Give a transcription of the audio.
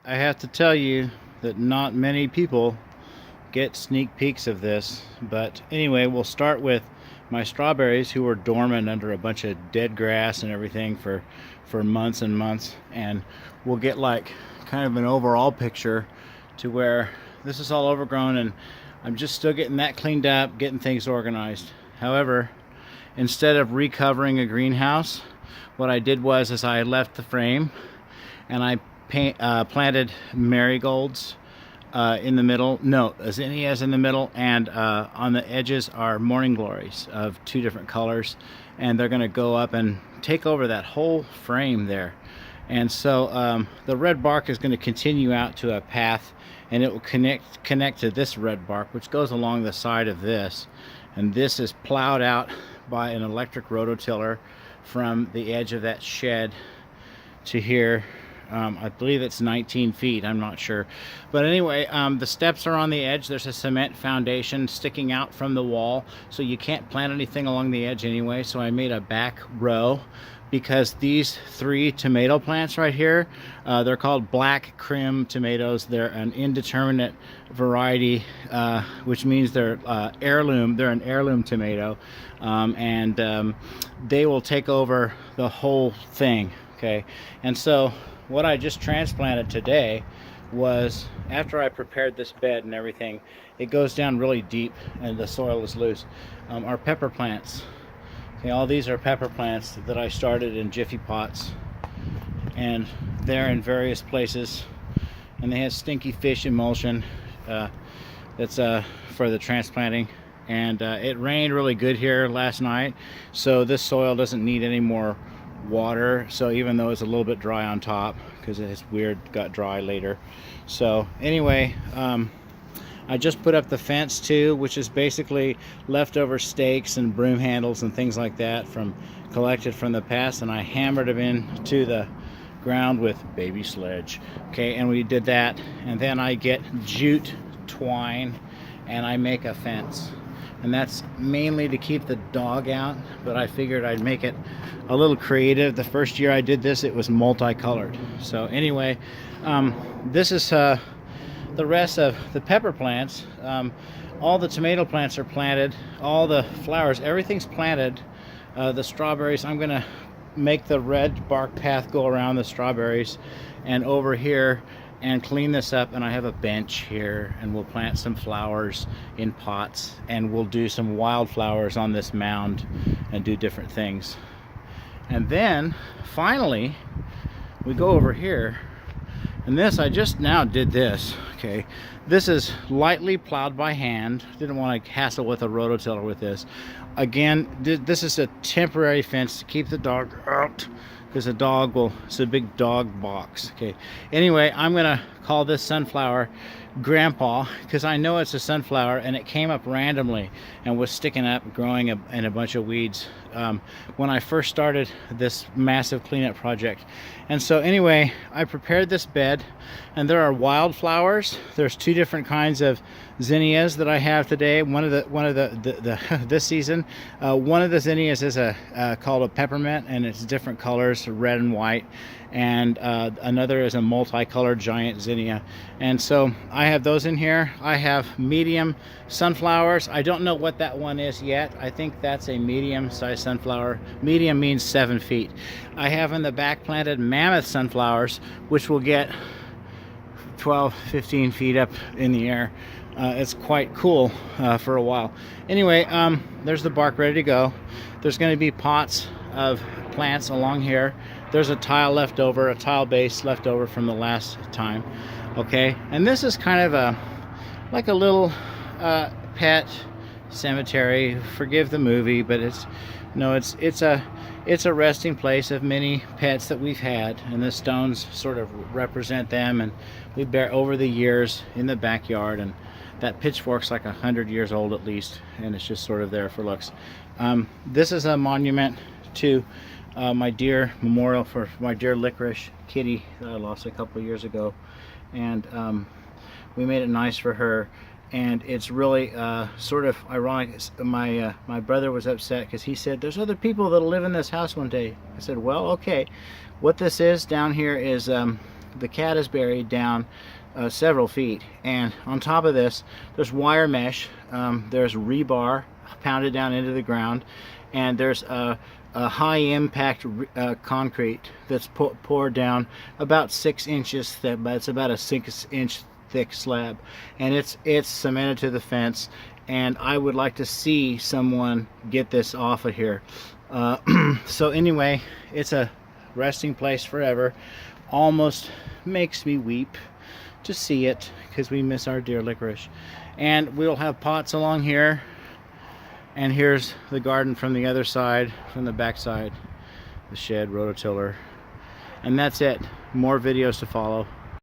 I have to tell you that not many people get sneak peeks of this, but anyway, we'll start with my strawberries who were dormant under a bunch of dead grass and everything for months and months, and we'll get like kind of an overall picture to where this is all overgrown and I'm just still getting that cleaned up, getting things organized. However, instead of recovering a greenhouse, what I did was is I left the frame and I planted marigolds in the middle, no, zinnias in the middle, and on the edges are morning glories of two different colors, and they're going to go up and take over that whole frame there. And so the red bark is going to continue out to a path, and it will connect to this red bark, which goes along the side of this, and this is plowed out by an electric rototiller from the edge of that shed to here. I believe it's 19 feet, I'm not sure. But anyway, the steps are on the edge. There's a cement foundation sticking out from the wall, so you can't plant anything along the edge anyway. So I made a back row because these three tomato plants right here, they're called black crim tomatoes. They're an indeterminate variety, which means they're heirloom. They're an heirloom tomato, and they will take over the whole thing. Okay, and so what I just transplanted today was, after I prepared this bed and everything, it goes down really deep and the soil is loose, are pepper plants. Okay, all these are pepper plants that I started in jiffy pots, and they're in various places, and they have stinky fish emulsion that's for the transplanting. And it rained really good here last night, so this soil doesn't need any more water, so even though it's a little bit dry on top, because it's weird, got dry later. So anyway, I just put up the fence too, which is basically leftover stakes and broom handles and things like that from collected from the past, and I hammered them into the ground with baby sledge. Okay, and we did that, and then I get jute twine and I make a fence, and that's mainly to keep the dog out, but I figured I'd make it a little creative. The first year I did this, it was multicolored. So anyway, this is the rest of the pepper plants. All the tomato plants are planted, all the flowers, everything's planted. The strawberries, I'm gonna make the red bark path go around the strawberries and over here and clean this up, and I have a bench here, and we'll plant some flowers in pots, and we'll do some wildflowers on this mound and do different things. And then finally we go over here, and this, I just now did this. Okay, this is lightly plowed by hand. Didn't want to hassle with a rototiller with this. Again, this is a temporary fence to keep the dog out, because the dog will, it's a big dog box. Okay, anyway, I'm gonna call this sunflower Grandpa, because I know it's a sunflower, and it came up randomly and was sticking up, growing in a bunch of weeds when I first started this massive cleanup project. And so anyway, I prepared this bed, and there are wildflowers. There's two different kinds of zinnias that I have today. One of the this season, one of the zinnias is called a peppermint, and it's different colors, red and white, and another is a multicolored giant zinnia. And so I have those in here. I have medium sunflowers. I don't know what that one is yet. I think that's a medium sized sunflower. Medium means 7 feet. I have in the back planted mammoth sunflowers, which will get 12-15 feet up in the air. It's quite cool for a while. Anyway, there's the bark ready to go. There's going to be pots of plants along here. There's a tile left over, a tile base left over from the last time. Okay, and this is kind of like a little pet cemetery. Forgive the movie, but it's a resting place of many pets that we've had, and the stones sort of represent them, and we bear over the years in the backyard. And that pitchfork's like 100 years old at least, and it's just sort of there for looks. This is a monument to my dear memorial for my dear licorice kitty that I lost a couple of years ago, and we made it nice for her. And it's really sort of ironic. My brother was upset because he said there's other people that'll live in this house one day. I said, well, okay. What this is down here is the cat is buried down several feet, and on top of this there's wire mesh, there's rebar pounded down into the ground, and there's a high impact concrete that's poured down about 6 inches thick, but it's about a 6-inch thick slab, and it's cemented to the fence. And I would like to see someone get this off of here. So anyway, it's a resting place forever. Almost makes me weep to see it, because we miss our dear licorice. And we'll have pots along here, and here's the garden from the other side, from the back side, the shed, rototiller, and that's it. More videos to follow.